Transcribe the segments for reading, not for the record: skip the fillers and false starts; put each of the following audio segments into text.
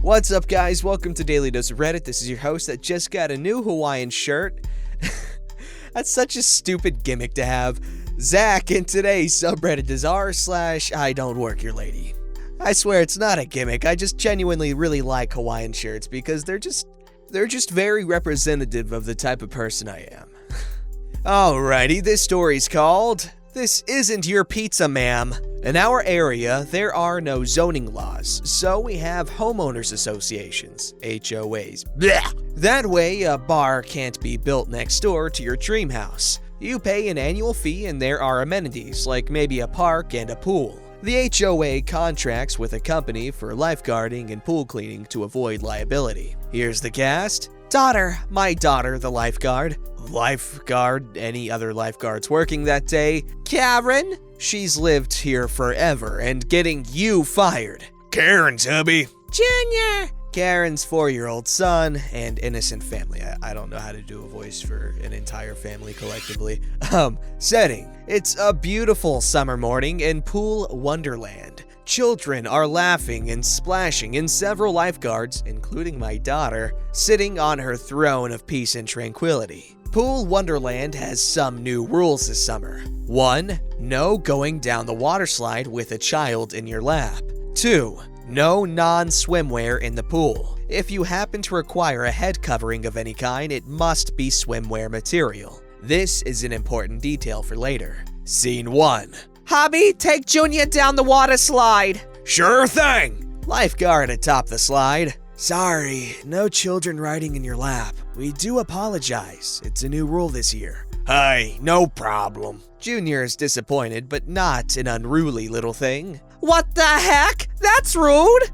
What's up, guys? Welcome to Daily Dose of Reddit. This is your host that just got a new Hawaiian shirt. That's such a stupid gimmick to have. Zach, and today's subreddit is r/IDontWorkHereLady. I swear it's not a gimmick. I just genuinely really like Hawaiian shirts because they're just very representative of the type of person I am. Alrighty, this story's called This Isn't Your Pizza, Ma'am. In our area, there are no zoning laws, so we have homeowners associations, HOAs. Blech. That way, a bar can't be built next door to your dream house. You pay an annual fee and there are amenities, like maybe a park and a pool. The HOA contracts with a company for lifeguarding and pool cleaning to avoid liability. Here's the cast. My daughter, the lifeguard. Lifeguard, any other lifeguards working that day. Karen, she's lived here forever and getting you fired. Karen's hubby. Junior, Karen's 4-year-old son and innocent family. I don't know how to do a voice for an entire family collectively. Setting. It's a beautiful summer morning in Pool Wonderland. Children are laughing and splashing, and several lifeguards, including my daughter, sitting on her throne of peace and tranquility. Pool Wonderland has some new rules this summer. 1. No going down the water slide with a child in your lap. 2. No non-swimwear in the pool. If you happen to require a head covering of any kind, it must be swimwear material. This is an important detail for later. Scene 1. Hobby, take Junior down the water slide. Sure thing. Lifeguard atop the slide. Sorry, no children riding in your lap. We do apologize. It's a new rule this year. Hey, no problem. Junior is disappointed, but not an unruly little thing. What the heck? That's rude.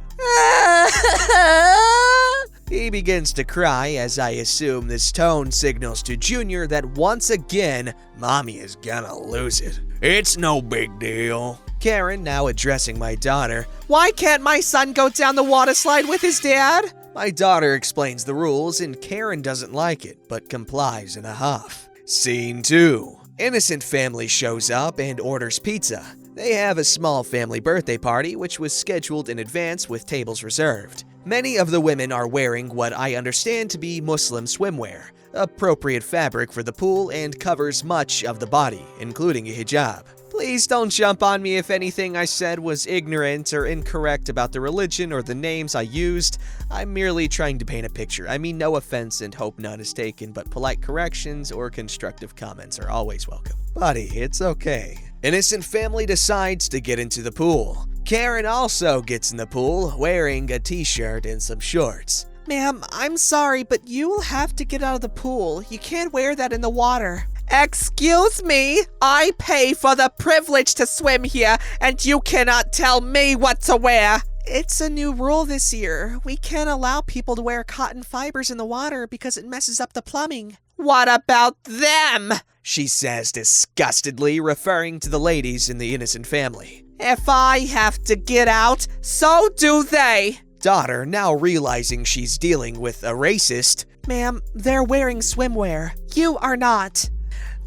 He begins to cry as I assume this tone signals to Junior that once again, Mommy is gonna lose it. It's no big deal. Karen, now addressing my daughter. Why can't my son go down the water slide with his dad? My daughter explains the rules and Karen doesn't like it, but complies in a huff. Scene 2. Innocent family shows up and orders pizza. They have a small family birthday party which was scheduled in advance with tables reserved. Many of the women are wearing what I understand to be Muslim swimwear, appropriate fabric for the pool and covers much of the body, including a hijab. Please don't jump on me if anything I said was ignorant or incorrect about the religion or the names I used. I'm merely trying to paint a picture. I mean no offense and hope none is taken, but polite corrections or constructive comments are always welcome. Buddy, it's okay. Innocent family decides to get into the pool. Karen also gets in the pool, wearing a t-shirt and some shorts. Ma'am, I'm sorry, but you will have to get out of the pool. You can't wear that in the water. Excuse me, I pay for the privilege to swim here, and you cannot tell me what to wear. It's a new rule this year. We can't allow people to wear cotton fibers in the water because it messes up the plumbing. What about them? She says disgustedly, referring to the ladies in the innocent family. If I have to get out, so do they. Daughter, now realizing she's dealing with a racist. Ma'am, they're wearing swimwear. You are not.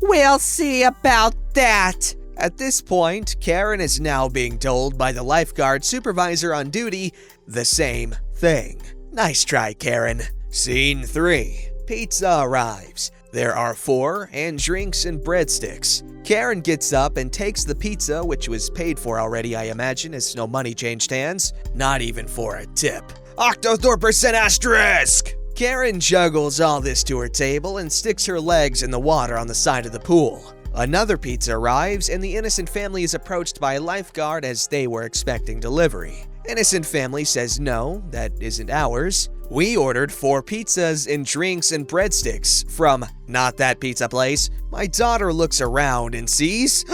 We'll see about that. At this point, Karen is now being told by the lifeguard supervisor on duty the same thing. Nice try, Karen. Scene 3. Pizza arrives. There are 4 and drinks and breadsticks. Karen gets up and takes the pizza, which was paid for already, I imagine, as no money changed hands. Not even for a tip. Octo-4% asterisk! Karen juggles all this to her table and sticks her legs in the water on the side of the pool. Another pizza arrives and the innocent family is approached by a lifeguard as they were expecting delivery. Innocent family says no, that isn't ours. We ordered 4 pizzas and drinks and breadsticks from not that pizza place. My daughter looks around and sees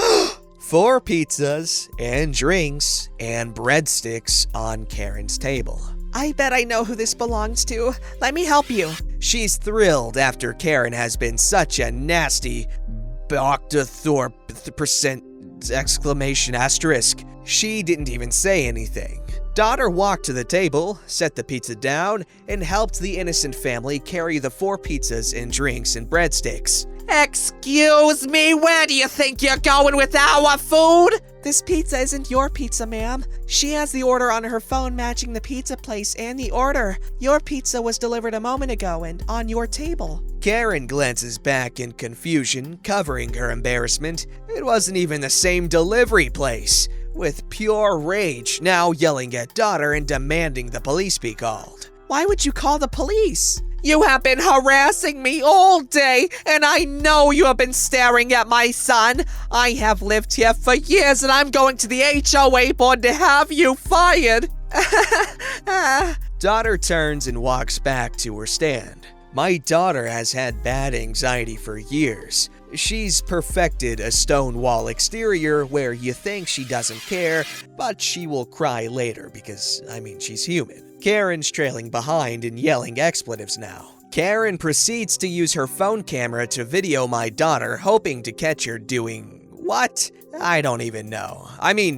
4 pizzas and drinks and breadsticks on Karen's table. I bet I know who this belongs to. Let me help you. She's thrilled after Karen has been such a nasty octo-4% exclamation asterisk. She didn't even say anything. Daughter walked to the table, set the pizza down, and helped the innocent family carry the 4 pizzas and drinks and breadsticks. Excuse me, where do you think you're going with our food? This pizza isn't your pizza, ma'am. She has the order on her phone matching the pizza place and the order. Your pizza was delivered a moment ago and on your table. Karen glances back in confusion, covering her embarrassment. It wasn't even the same delivery place. With pure rage, now yelling at daughter and demanding the police be called. Why would you call the police? You have been harassing me all day, and I know you have been staring at my son. I have lived here for years, and I'm going to the HOA board to have you fired. Daughter turns and walks back to her stand. My daughter has had bad anxiety for years. She's perfected a stone wall exterior where you think she doesn't care, but she will cry later because, she's human. Karen's trailing behind and yelling expletives now. Karen proceeds to use her phone camera to video my daughter, hoping to catch her doing what? I don't even know.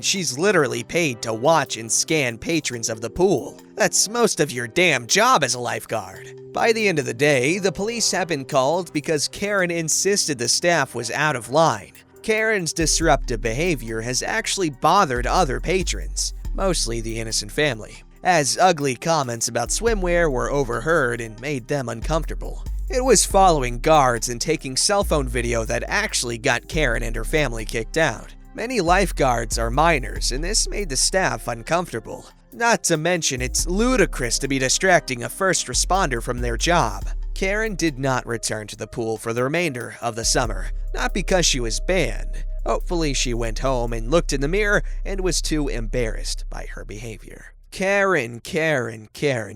She's literally paid to watch and scan patrons of the pool. That's most of your damn job as a lifeguard. By the end of the day, the police have been called because Karen insisted the staff was out of line. Karen's disruptive behavior has actually bothered other patrons, mostly the innocent family, as ugly comments about swimwear were overheard and made them uncomfortable. It was following guards and taking cell phone video that actually got Karen and her family kicked out. Many lifeguards are minors, and this made the staff uncomfortable. Not to mention, it's ludicrous to be distracting a first responder from their job. Karen did not return to the pool for the remainder of the summer, not because she was banned. Hopefully she went home and looked in the mirror and was too embarrassed by her behavior. Karen,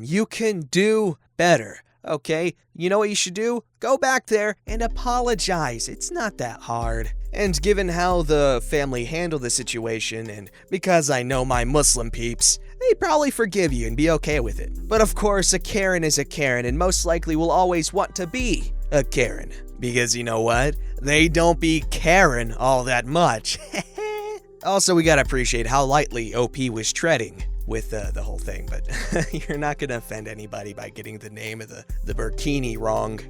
you can do better, okay? You know what you should do? Go back there and apologize. It's not that hard. And given how the family handled the situation, and because I know my Muslim peeps, they'd probably forgive you and be okay with it. But of course, a Karen is a Karen and most likely will always want to be a Karen. Because you know what? They don't be caring all that much. Also, we gotta appreciate how lightly OP was treading with the whole thing, but you're not gonna offend anybody by getting the name of the burkini wrong.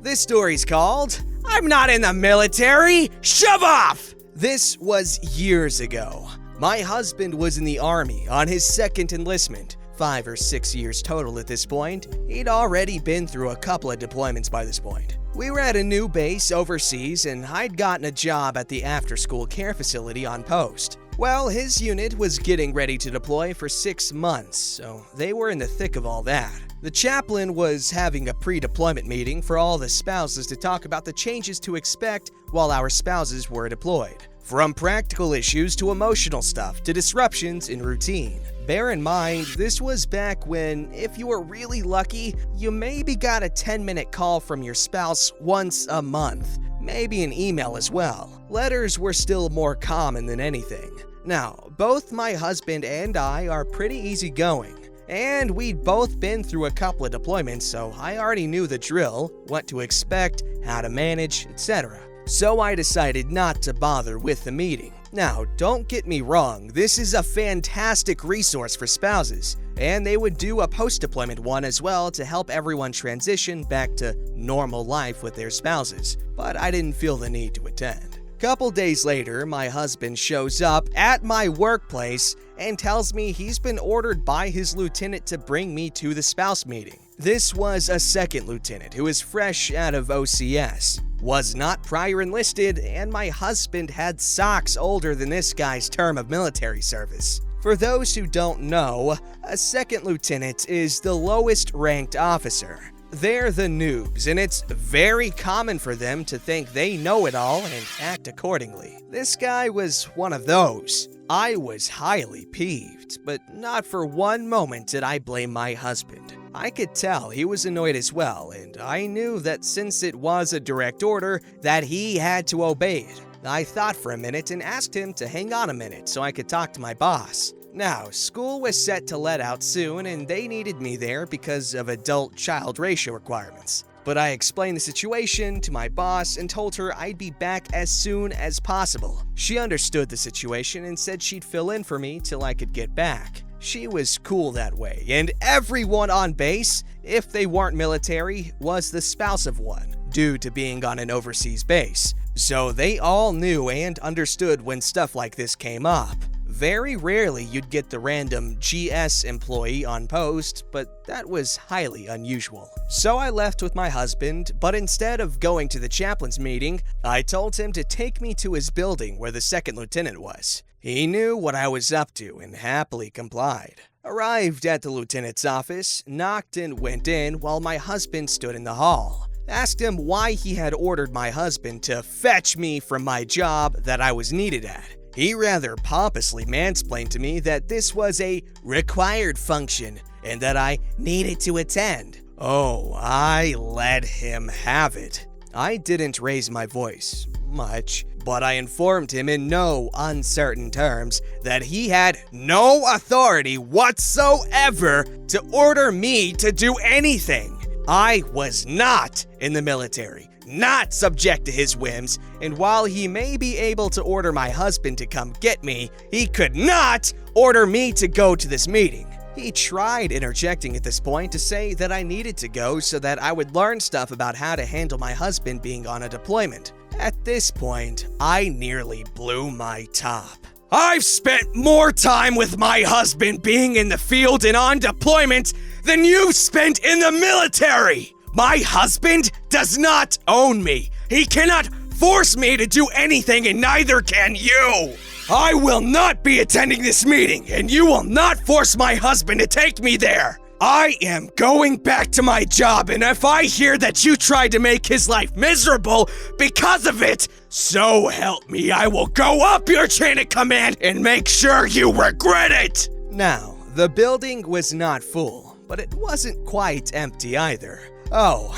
This story's called, I'm Not in the Military, Shove Off! This was years ago. My husband was in the Army on his second enlistment, 5 or 6 years total at this point. He'd already been through a couple of deployments by this point. We were at a new base overseas, and I'd gotten a job at the after-school care facility on post. Well, his unit was getting ready to deploy for 6 months, so they were in the thick of all that. The chaplain was having a pre-deployment meeting for all the spouses to talk about the changes to expect while our spouses were deployed. From practical issues to emotional stuff to disruptions in routine. Bear in mind, this was back when, if you were really lucky, you maybe got a 10-minute call from your spouse once a month. Maybe an email as well. Letters were still more common than anything. Now, both my husband and I are pretty easygoing. And we'd both been through a couple of deployments, so I already knew the drill, what to expect, how to manage, etc. So I decided not to bother with the meeting. Now, don't get me wrong, this is a fantastic resource for spouses, and they would do a post-deployment one as well to help everyone transition back to normal life with their spouses, but I didn't feel the need to attend. Couple days later, my husband shows up at my workplace and tells me he's been ordered by his lieutenant to bring me to the spouse meeting. This was a second lieutenant who is fresh out of OCS, was not prior enlisted, and my husband had socks older than this guy's term of military service. For those who don't know, a second lieutenant is the lowest ranked officer. They're the noobs, and it's very common for them to think they know it all and act accordingly. This guy was one of those. I was highly peeved, but not for one moment did I blame my husband. I could tell he was annoyed as well, and I knew that since it was a direct order, that he had to obey it. I thought for a minute and asked him to hang on a minute so I could talk to my boss. Now, school was set to let out soon, and they needed me there because of adult-child ratio requirements. But I explained the situation to my boss and told her I'd be back as soon as possible. She understood the situation and said she'd fill in for me till I could get back. She was cool that way, and everyone on base, if they weren't military, was the spouse of one, due to being on an overseas base. So they all knew and understood when stuff like this came up. Very rarely you'd get the random GS employee on post, but that was highly unusual. So I left with my husband, but instead of going to the chaplain's meeting, I told him to take me to his building where the second lieutenant was. He knew what I was up to and happily complied. Arrived at the lieutenant's office, knocked and went in while my husband stood in the hall. Asked him why he had ordered my husband to fetch me from my job that I was needed at. He rather pompously mansplained to me that this was a required function and that I needed to attend. Oh, I let him have it. I didn't raise my voice much, but I informed him in no uncertain terms that he had no authority whatsoever to order me to do anything. I was not in the military, not subject to his whims, and while he may be able to order my husband to come get me, he could not order me to go to this meeting. He tried interjecting at this point to say that I needed to go so that I would learn stuff about how to handle my husband being on a deployment. At this point, I nearly blew my top. I've spent more time with my husband being in the field and on deployment than you've spent in the military! My husband does not own me. He cannot force me to do anything, and neither can you. I will not be attending this meeting, and you will not force my husband to take me there. I am going back to my job, and if I hear that you tried to make his life miserable because of it, so help me, I will go up your chain of command and make sure you regret it. Now, the building was not full, but it wasn't quite empty either. Oh,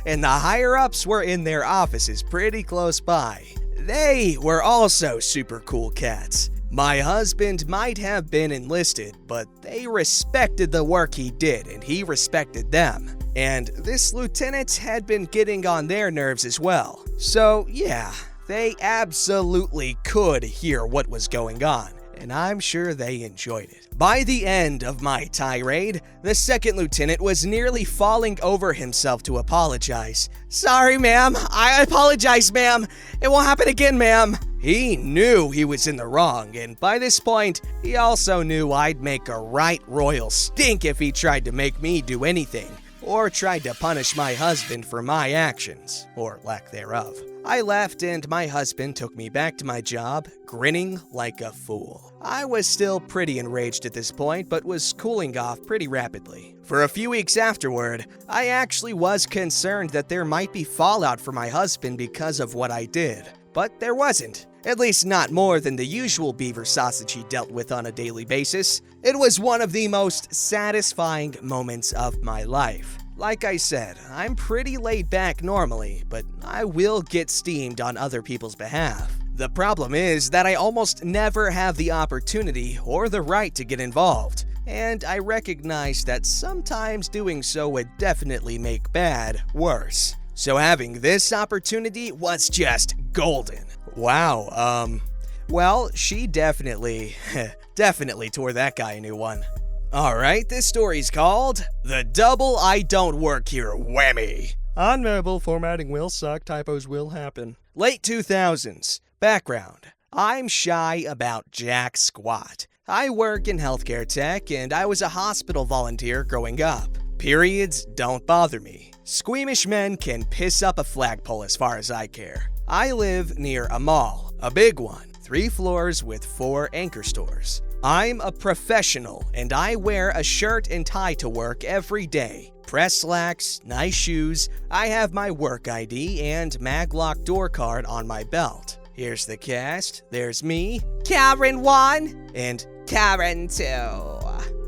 and the higher-ups were in their offices pretty close by. They were also super cool cats. My husband might have been enlisted, but they respected the work he did, and he respected them. And this lieutenant had been getting on their nerves as well. So yeah, they absolutely could hear what was going on, and I'm sure they enjoyed it. By the end of my tirade, the second lieutenant was nearly falling over himself to apologize. Sorry, ma'am. I apologize, ma'am. It won't happen again, ma'am. He knew he was in the wrong, and by this point, he also knew I'd make a right royal stink if he tried to make me do anything, or tried to punish my husband for my actions, or lack thereof. I left and my husband took me back to my job, grinning like a fool. I was still pretty enraged at this point, but was cooling off pretty rapidly. For a few weeks afterward, I actually was concerned that there might be fallout for my husband because of what I did, but there wasn't. At least not more than the usual beaver sausage he dealt with on a daily basis. It was one of the most satisfying moments of my life. Like I said, I'm pretty laid back normally, but I will get steamed on other people's behalf. The problem is that I almost never have the opportunity or the right to get involved, and I recognize that sometimes doing so would definitely make bad worse. So having this opportunity was just golden. Wow, well, she definitely tore that guy a new one. Alright, this story's called The Double I Don't Work Here Whammy. On mobile, formatting will suck, typos will happen. Late 2000s. Background. I'm shy about jack squat. I work in healthcare tech, and I was a hospital volunteer growing up. Periods don't bother me. Squeamish men can piss up a flagpole as far as I care. I live near a mall, a big one, 3 floors with 4 anchor stores. I'm a professional, and I wear a shirt and tie to work every day. Press slacks, nice shoes, I have my work ID and maglock door card on my belt. Here's the cast. There's me, Karen 1, and Karen 2.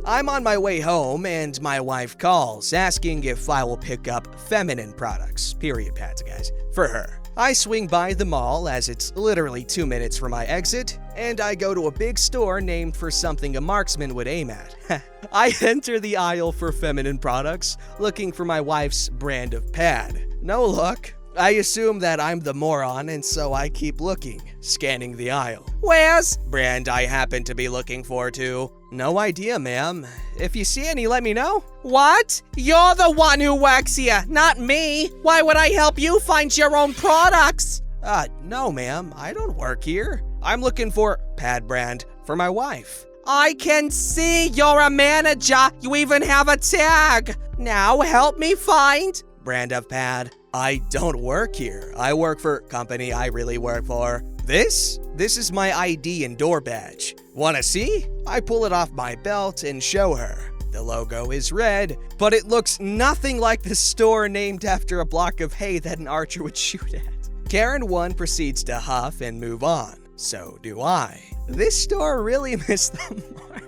I'm on my way home, and my wife calls, asking if I will pick up feminine products, period pads, guys, for her. I swing by the mall, as it's literally 2 minutes from my exit, and I go to a big store named for something a marksman would aim at. I enter the aisle for feminine products, looking for my wife's brand of pad. No luck. I assume that I'm the moron, and so I keep looking, scanning the aisle. Where's Brand I happen to be looking for, too. No idea, ma'am. If you see any, let me know. What? You're the one who works here, not me. Why would I help you find your own products? No, ma'am. I don't work here. I'm looking for pad brand for my wife. I can see you're a manager. You even have a tag. Now help me find Brand of pad. I don't work here. I work for company I really work for. This is my ID and door badge. Wanna see? I pull it off my belt and show her. The logo is red, but it looks nothing like the store named after a block of hay that an archer would shoot at. Karen 1 proceeds to huff and move on. So do I. This store really missed the mark.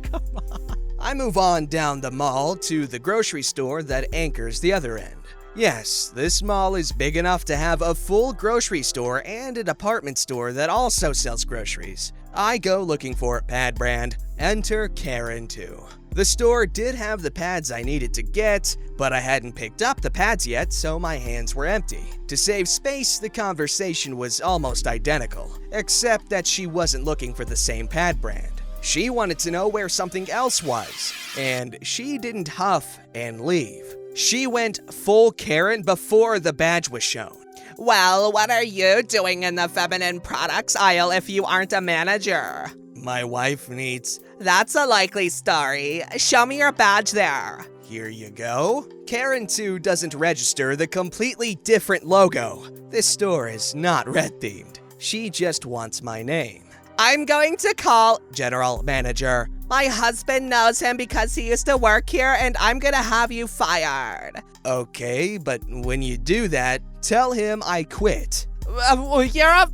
Come on. I move on down the mall to the grocery store that anchors the other end. Yes, this mall is big enough to have a full grocery store and a department store that also sells groceries. I go looking for pad brand. Enter Karen 2. The store did have the pads I needed to get, but I hadn't picked up the pads yet, so my hands were empty. To save space, the conversation was almost identical, except that she wasn't looking for the same pad brand. She wanted to know where something else was, and she didn't huff and leave. She went full Karen before the badge was shown. Well, what are you doing in the feminine products aisle if you aren't a manager? My wife needs... That's a likely story. Show me your badge there. Here you go. Karen 2 doesn't register the completely different logo. This store is not red-themed. She just wants my name. I'm going to call General Manager. My husband knows him because he used to work here, and I'm gonna have you fired. Okay, but when you do that, tell him I quit. You're a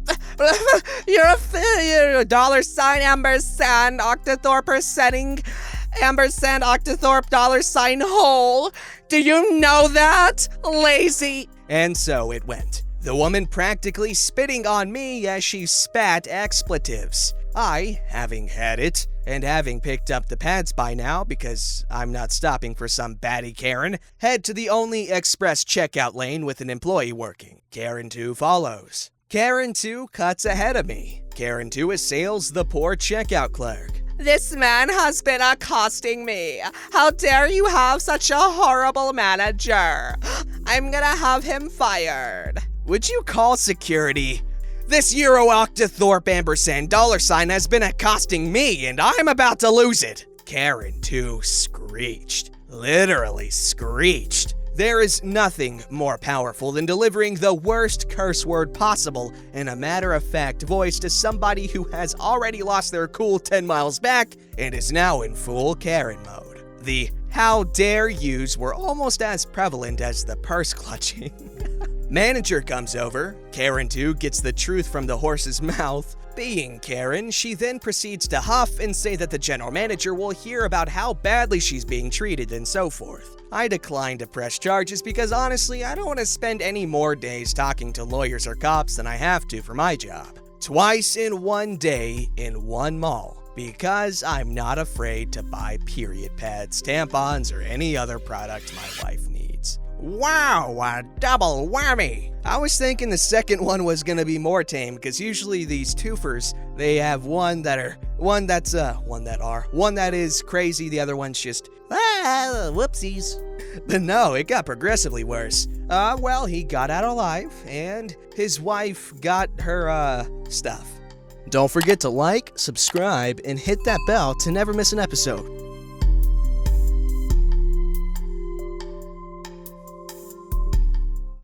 $, ampersand, octothorpe setting, ampersand, octothorpe, $, Do you know that? Lazy. And so it went. The woman practically spitting on me as she spat expletives. I, having had it, and having picked up the pads by now because I'm not stopping for some batty Karen, head to the only express checkout lane with an employee working. Karen 2 follows. Karen 2 cuts ahead of me. Karen 2 assails the poor checkout clerk. This man has been accosting me. How dare you have such a horrible manager? I'm gonna have him fired. Would you call security? This Euro Octothorpe ampersand $ has been accosting me and I'm about to lose it. Karen 2 screeched. Literally screeched. There is nothing more powerful than delivering the worst curse word possible in a matter-of-fact voice to somebody who has already lost their cool 10 miles back and is now in full Karen mode. The how dare yous were almost as prevalent as the purse clutching. Manager comes over. Karen 2 gets the truth from the horse's mouth. Being Karen, she then proceeds to huff and say that the general manager will hear about how badly she's being treated and so forth. I decline to press charges because honestly, I don't want to spend any more days talking to lawyers or cops than I have to for my job. Twice in one day in one mall. Because I'm not afraid to buy period pads, tampons, or any other product my wife needs. Wow, a double whammy! I was thinking the second one was gonna be more tame, because usually these twofers, they have one that is crazy, the other one's just, whoopsies. But no, it got progressively worse. Well, he got out alive, and his wife got her, stuff. Don't forget to like, subscribe, and hit that bell to never miss an episode.